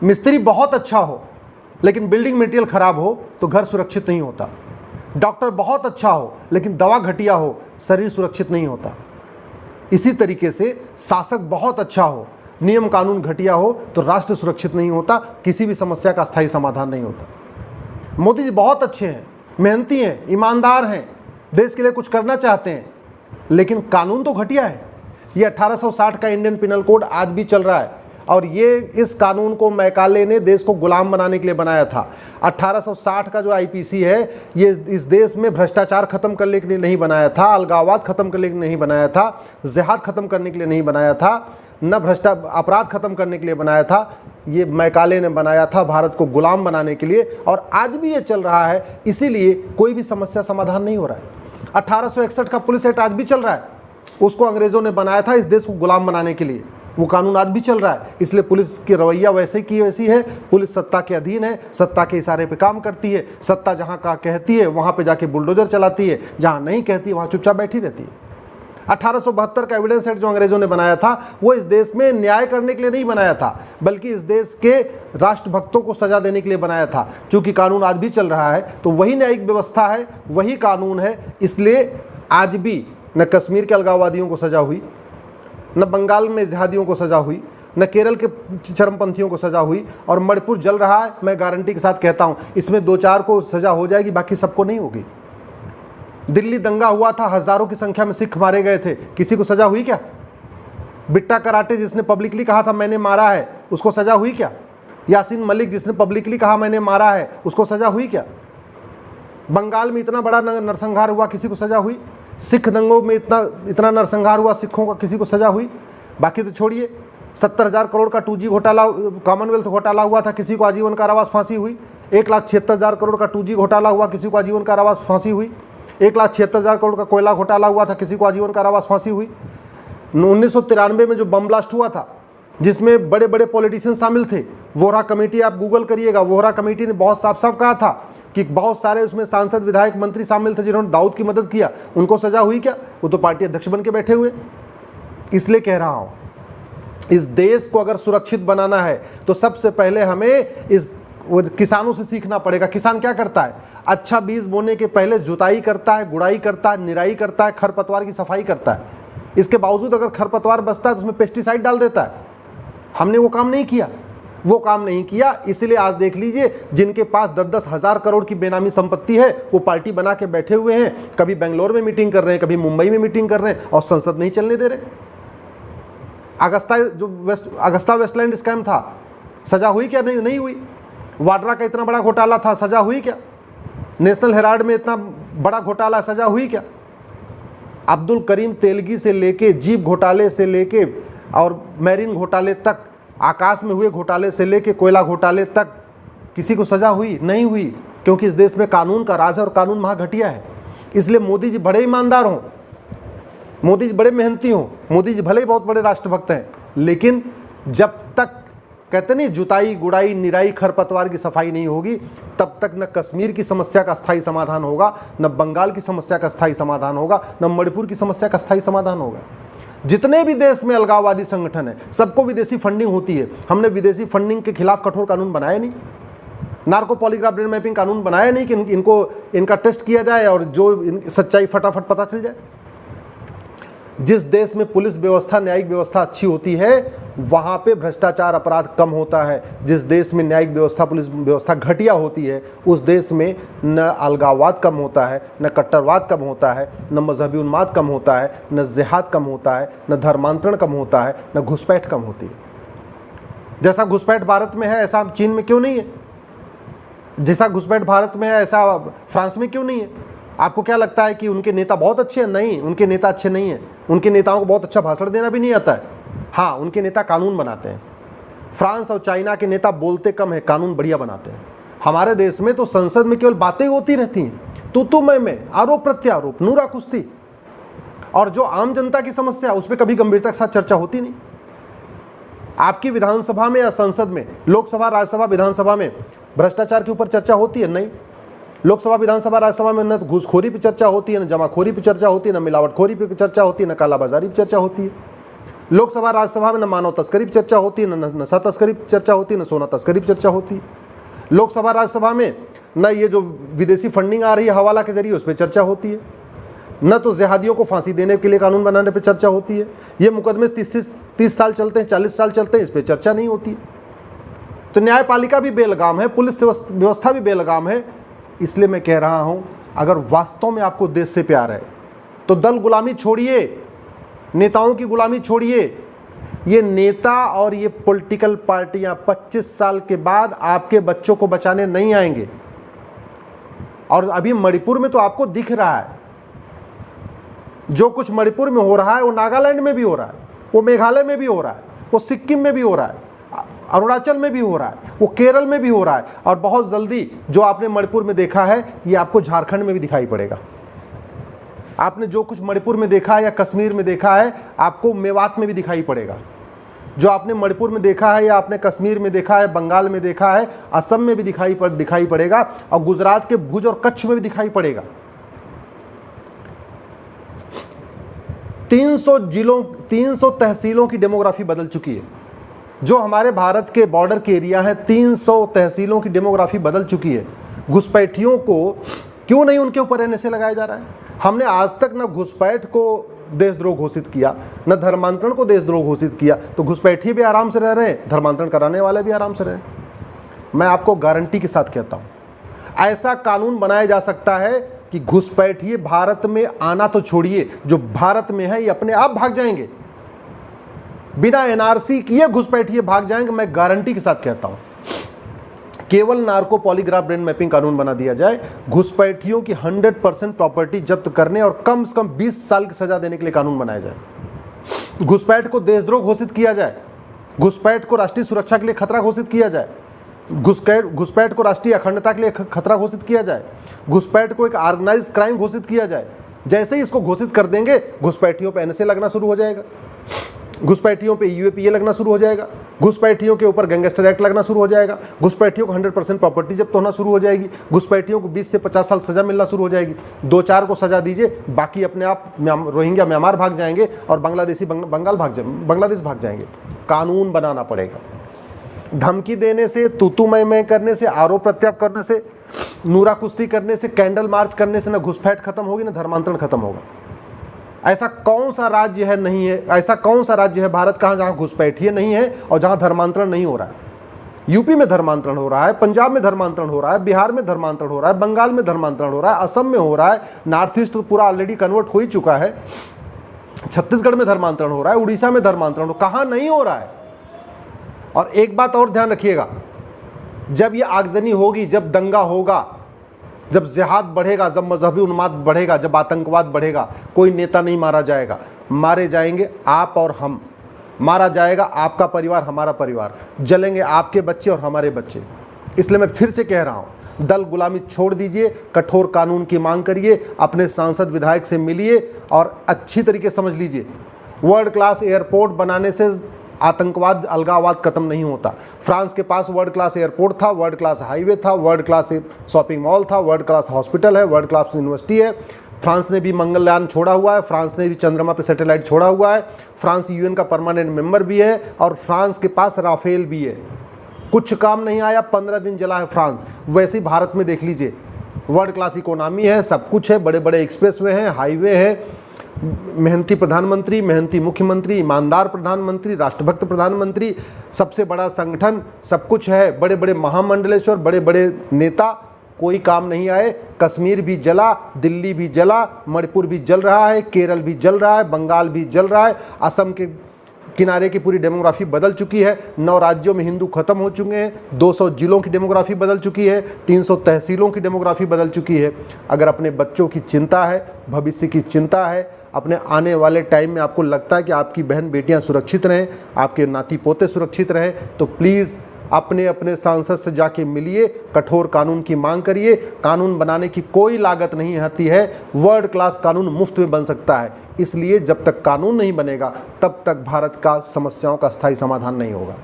मिस्त्री बहुत अच्छा हो लेकिन बिल्डिंग मटेरियल खराब हो तो घर सुरक्षित नहीं होता। डॉक्टर बहुत अच्छा हो लेकिन दवा घटिया हो, शरीर सुरक्षित नहीं होता। इसी तरीके से शासक बहुत अच्छा हो, नियम कानून घटिया हो तो राष्ट्र सुरक्षित नहीं होता, किसी भी समस्या का स्थायी समाधान नहीं होता। मोदी जी बहुत अच्छे हैं, मेहनती हैं, ईमानदार हैं, देश के लिए कुछ करना चाहते हैं, लेकिन कानून तो घटिया है। ये 1860 का इंडियन पिनल कोड आज भी चल रहा है और ये इस कानून को मैकाले ने देश को गुलाम बनाने के लिए बनाया था। 1860 का जो आईपीसी है ये इस देश में भ्रष्टाचार खत्म करने के लिए नहीं बनाया था, अलगाववाद खत्म करने के लिए नहीं बनाया था, जिहाद खत्म करने के लिए नहीं बनाया था, न अपराध खत्म करने के लिए बनाया था। ये मैकाले ने बनाया था भारत को गुलाम बनाने के लिए और आज भी ये चल रहा है। इसीलिए कोई भी समस्या समाधान नहीं हो रहा है। 1861 का पुलिस एक्ट आज भी चल रहा है, उसको अंग्रेजों ने बनाया था इस देश को गुलाम बनाने के लिए। वो कानून आज भी चल रहा है, इसलिए पुलिस की रवैया वैसे की वैसी है। पुलिस सत्ता के अधीन है, सत्ता के इशारे पे काम करती है। सत्ता जहाँ का कहती है वहाँ पे जाके बुलडोजर चलाती है, जहाँ नहीं कहती है वहाँ चुपचाप बैठी रहती है। 1872 का एविडेंस एक्ट जो अंग्रेजों ने बनाया था वो इस देश में न्याय करने के लिए नहीं बनाया था, बल्कि इस देश के राष्ट्रभक्तों को सजा देने के लिए बनाया था। चूंकि कानून आज भी चल रहा है तो वही न्यायिक व्यवस्था है, वही कानून है, इसलिए आज भी न कश्मीर के अलगाववादियों को सजा हुई, न बंगाल में जिहादियों को सजा हुई, न केरल के चरमपंथियों को सजा हुई, और मणिपुर जल रहा है। मैं गारंटी के साथ कहता हूँ इसमें 2-4 को सजा हो जाएगी, बाकी सबको नहीं होगी। दिल्ली दंगा हुआ था, हजारों की संख्या में सिख मारे गए थे, किसी को सजा हुई क्या? बिट्टा कराटे जिसने पब्लिकली कहा था मैंने मारा है, उसको सजा हुई क्या? यासीन मलिक जिसने पब्लिकली कहा मैंने मारा है, उसको सजा हुई क्या? बंगाल में इतना बड़ा नरसंहार हुआ, किसी को सजा हुई? सिख दंगों में इतना नरसंहार हुआ सिखों का, किसी को सजा हुई? बाकी तो छोड़िए, 70,000 करोड़ का 2G घोटाला, कॉमनवेल्थ घोटाला हुआ था, किसी को आजीवन कारावास फांसी हुई। 1,76,000 करोड़ का 2G घोटाला हुआ, किसी को आजीवन कारावास फांसी हुई। 1,76,000 करोड़ का कोयला घोटाला हुआ था, किसी को आजीवन कारावास फांसी हुई। 1993 में जो बम ब्लास्ट हुआ था जिसमें बड़े बड़े पॉलिटिशियन शामिल थे, वोहरा कमेटी, आप गूगल करिएगा, वोहरा कमेटी ने बहुत साफ साफ कहा था कि बहुत सारे उसमें सांसद, विधायक, मंत्री शामिल थे जिन्होंने दाऊद की मदद किया। उनको सजा हुई क्या? वो तो पार्टी अध्यक्ष बन के बैठे हुए। इसलिए कह रहा हूं, इस देश को अगर सुरक्षित बनाना है तो सबसे पहले हमें किसानों से सीखना पड़ेगा। किसान क्या करता है? अच्छा बीज बोने के पहले जुताई करता है, गुड़ाई करता है, निराई करता है, खरपतवार की सफाई करता है। इसके बावजूद अगर खरपतवार बचता है तो उसमें पेस्टिसाइड डाल देता है। हमने वो काम नहीं किया। इसलिए आज देख लीजिए, जिनके पास 10-10 हज़ार करोड़ की बेनामी संपत्ति है वो पार्टी बना के बैठे हुए हैं, कभी बेंगलोर में मीटिंग कर रहे हैं, कभी मुंबई में मीटिंग कर रहे हैं, और संसद नहीं चलने दे रहे। अगस्ता वेस्टलैंड स्कैम था, सजा हुई क्या? नहीं हुई। वाड्रा का इतना बड़ा घोटाला था, सजा हुई क्या? नेशनल हेराल्ड में इतना बड़ा घोटाला, सजा हुई क्या? अब्दुल करीम तेलगी से लेके, जीप घोटाले से लेके और मैरीन घोटाले तक, आकाश में हुए घोटाले से लेके कोयला घोटाले तक, किसी को सजा हुई? नहीं हुई, क्योंकि इस देश में कानून का राज है और कानून महा घटिया है। इसलिए मोदी जी बड़े ईमानदार हों, मोदी जी बड़े मेहनती हों, मोदी जी भले ही बहुत बड़े राष्ट्रभक्त हैं, लेकिन जब तक कहते नहीं जुताई, गुड़ाई, निराई, खरपतवार की सफाई नहीं होगी, तब तक न कश्मीर की समस्या का स्थायी समाधान होगा, न बंगाल की समस्या का स्थायी समाधान होगा, न मणिपुर की समस्या का स्थायी समाधान होगा। जितने भी देश में अलगाववादी संगठन है सबको विदेशी फंडिंग होती है। हमने विदेशी फंडिंग के खिलाफ कठोर कानून बनाया नहीं, नार्को पॉलीग्राफ ब्रेन मैपिंग कानून बनाया नहीं कि इनका टेस्ट किया जाए और जो सच्चाई फटाफट पता चल जाए। जिस देश में पुलिस व्यवस्था, न्यायिक व्यवस्था अच्छी होती है वहाँ पे भ्रष्टाचार, अपराध कम होता है। जिस देश में न्यायिक व्यवस्था, पुलिस व्यवस्था घटिया होती है उस देश में न अलगाववाद कम होता है, न कट्टरवाद कम होता है, न मजहबी उन्माद कम होता है, न जिहाद कम होता है, न धर्मांतरण कम होता है, न घुसपैठ कम होती है। जैसा घुसपैठ भारत में है ऐसा चीन में क्यों नहीं है? जैसा घुसपैठ भारत में है ऐसा फ्रांस में क्यों नहीं है? आपको क्या लगता है कि उनके नेता बहुत अच्छे हैं? नहीं, उनके नेता अच्छे नहीं हैं। उनके नेताओं को बहुत अच्छा भाषण देना भी नहीं आता है। हाँ, उनके नेता कानून बनाते हैं। फ्रांस और चाइना के नेता बोलते कम है, कानून बढ़िया बनाते हैं। हमारे देश में तो संसद में केवल बातें होती रहती हैं, तू मैं, आरोप प्रत्यारोप, नूरा कुश्ती, और जो आम जनता की समस्या उस पर कभी गंभीरता के साथ चर्चा होती नहीं। आपकी विधानसभा में या संसद में, लोकसभा, राज्यसभा, विधानसभा में भ्रष्टाचार के ऊपर चर्चा होती है? नहीं। लोकसभा, विधानसभा, राज्यसभा में न घूसखोरी पर चर्चा होती है, न जमाखोरी पर चर्चा होती है, न मिलावटखोरी पर चर्चा होती है, न कालाबाजारी पर चर्चा होती है। लोकसभा राज्यसभा में न मानव तस्करी पर चर्चा होती है, न नशा तस्करी पर चर्चा होती है, न सोना तस्करी पर चर्चा होती है। लोकसभा राज्यसभा में न ये जो विदेशी फंडिंग आ रही है हवाला के जरिए उस पर चर्चा होती है, न तो जिहादियों को फांसी देने के लिए कानून बनाने पर चर्चा होती है। ये मुकदमे 30 साल चलते हैं, 40 साल चलते हैं, इस पर चर्चा नहीं होती है। तो न्यायपालिका भी बेलगाम है, पुलिस व्यवस्था भी बेलगाम है। इसलिए मैं कह रहा हूँ, अगर वास्तव में आपको देश से प्यार है तो दल गुलामी छोड़िए, नेताओं की गुलामी छोड़िए। ये नेता और ये पॉलिटिकल पार्टियां 25 साल के बाद आपके बच्चों को बचाने नहीं आएंगे। और अभी मणिपुर में तो आपको दिख रहा है, जो कुछ मणिपुर में हो रहा है वो नागालैंड में भी हो रहा है, वो मेघालय में भी हो रहा है, वो सिक्किम में भी हो रहा है, अरुणाचल में भी हो रहा है, वो केरल में भी हो रहा है। और बहुत जल्दी जो आपने मणिपुर में देखा है ये आपको झारखंड में भी दिखाई पड़ेगा। आपने जो कुछ मणिपुर में देखा है या कश्मीर में देखा है आपको मेवात में भी दिखाई पड़ेगा। जो आपने मणिपुर में देखा है या आपने कश्मीर में देखा है, बंगाल में देखा है, असम में भी दिखाई पड़ेगा और गुजरात के भुज और कच्छ में भी दिखाई पड़ेगा। 300 तहसीलों की डेमोग्राफी बदल चुकी है। जो हमारे भारत के बॉर्डर के एरिया है 300 तहसीलों की डेमोग्राफी बदल चुकी है। घुसपैठियों को क्यों नहीं उनके ऊपर एनएसए लगाया जा रहा है? हमने आज तक न घुसपैठ को देशद्रोह घोषित किया, न धर्मांतरण को देशद्रोह घोषित किया। तो घुसपैठी भी आराम से रह रहे हैं, धर्मांतरण कराने वाले भी आराम से रहे। मैं आपको गारंटी के साथ कहता हूँ, ऐसा कानून बनाया जा सकता है कि घुसपैठिए भारत में आना तो छोड़िए, जो भारत में है ये अपने आप भाग जाएंगे। बिना एनआरसी किए घुसपैठिए भाग जाएंगे, मैं गारंटी के साथ कहता हूँ। केवल नार्को पॉलीग्राफ ब्रेन मैपिंग कानून बना दिया जाए, घुसपैठियों की 100% प्रॉपर्टी जब्त करने और कम से कम 20 साल की सजा देने के लिए कानून बनाया जाए। घुसपैठ को देशद्रोह घोषित किया जाए, घुसपैठ को राष्ट्रीय सुरक्षा के लिए खतरा घोषित किया जाए, घुसपैठ को राष्ट्रीय अखंडता के लिए खतरा घोषित किया जाए, घुसपैठ को एक ऑर्गेनाइज्ड क्राइम घोषित किया जाए। जैसे ही इसको घोषित कर देंगे घुसपैठियों पर एनएसए लगना शुरू हो जाएगा, घुसपैठियों पे यूएपीए लगना शुरू हो जाएगा, घुसपैठियों के ऊपर गैंगस्टर एक्ट लगना शुरू हो जाएगा, घुसपैठियों को 100% प्रॉपर्टी जब्त होना शुरू हो जाएगी, घुसपैठियों को 20 से 50 साल सजा मिलना शुरू हो जाएगी। 2-4 को सजा दीजिए, बाकी अपने आप रोहिंग्या म्यांमार भाग जाएंगे और बांग्लादेश भाग जाएंगे। कानून बनाना पड़ेगा। धमकी देने से, तूतू मैं करने से, आरोप प्रत्यारोप करने से, नूरा कुश्ती करने से, कैंडल मार्च करने से न घुसपैठ खत्म होगी न धर्मांतरण खत्म होगा। ऐसा कौन सा राज्य है नहीं है, ऐसा कौन सा राज्य है भारत का जहाँ घुसपैठिए नहीं है और जहाँ धर्मांतरण नहीं हो रहा है? यूपी में धर्मांतरण हो रहा है, पंजाब में धर्मांतरण हो रहा है, बिहार में धर्मांतरण हो रहा है, बंगाल में धर्मांतरण हो रहा है, असम में हो रहा है, नॉर्थ ईस्ट तो पूरा ऑलरेडी कन्वर्ट हो ही चुका है, छत्तीसगढ़ में धर्मांतरण हो रहा है, उड़ीसा में धर्मांतरण कहाँ नहीं हो रहा है? और एक बात और ध्यान रखिएगा, जब ये आगजनी होगी, जब दंगा होगा, जब जिहाद बढ़ेगा, जब मजहबी उन्माद बढ़ेगा, जब आतंकवाद बढ़ेगा, कोई नेता नहीं मारा जाएगा, मारे जाएंगे आप और हम, मारा जाएगा आपका परिवार, हमारा परिवार, जलेंगे आपके बच्चे और हमारे बच्चे। इसलिए मैं फिर से कह रहा हूँ, दल गुलामी छोड़ दीजिए, कठोर कानून की मांग करिए, अपने सांसद विधायक से मिलिए और अच्छी तरीके समझ लीजिए, वर्ल्ड क्लास एयरपोर्ट बनाने से आतंकवाद, अलगाववाद खत्म नहीं होता। फ्रांस के पास वर्ल्ड क्लास एयरपोर्ट था, वर्ल्ड क्लास हाईवे था, वर्ल्ड क्लास शॉपिंग मॉल था, वर्ल्ड क्लास हॉस्पिटल है, वर्ल्ड क्लास यूनिवर्सिटी है। फ्रांस ने भी मंगलयान छोड़ा हुआ है, फ्रांस ने भी चंद्रमा पर सैटेलाइट छोड़ा हुआ है, फ्रांस यूएन का परमानेंट मेंबर भी है और फ्रांस के पास राफेल भी है। कुछ काम नहीं आया, 15 दिन जला है फ्रांस। वैसे ही भारत में देख लीजिए, वर्ल्ड क्लास इकोनॉमी है, सब कुछ है, बड़े बड़े एक्सप्रेसवे हैं, हाईवे है, मेहनती प्रधानमंत्री, मेहनती मुख्यमंत्री, ईमानदार प्रधानमंत्री, राष्ट्रभक्त प्रधानमंत्री, सबसे बड़ा संगठन, सब कुछ है, बड़े बड़े महामंडलेश्वर, बड़े बड़े नेता, कोई काम नहीं आए। कश्मीर भी जला, दिल्ली भी जला, मणिपुर भी जल रहा है, केरल भी जल रहा है, बंगाल भी जल रहा है, असम के किनारे की पूरी डेमोग्राफी बदल चुकी है, 9 राज्यों में हिंदू खत्म हो चुके हैं, 200 जिलों की डेमोग्राफी बदल चुकी है, 300 तहसीलों की डेमोग्राफी बदल चुकी है। अगर अपने बच्चों की चिंता है, भविष्य की चिंता है, अपने आने वाले टाइम में आपको लगता है कि आपकी बहन बेटियां सुरक्षित रहें, आपके नाती पोते सुरक्षित रहें, तो प्लीज़ अपने अपने सांसद से जाके मिलिए, कठोर कानून की मांग करिए। कानून बनाने की कोई लागत नहीं आती है, वर्ल्ड क्लास कानून मुफ्त में बन सकता है। इसलिए जब तक कानून नहीं बनेगा तब तक भारत का समस्याओं का स्थायी समाधान नहीं होगा।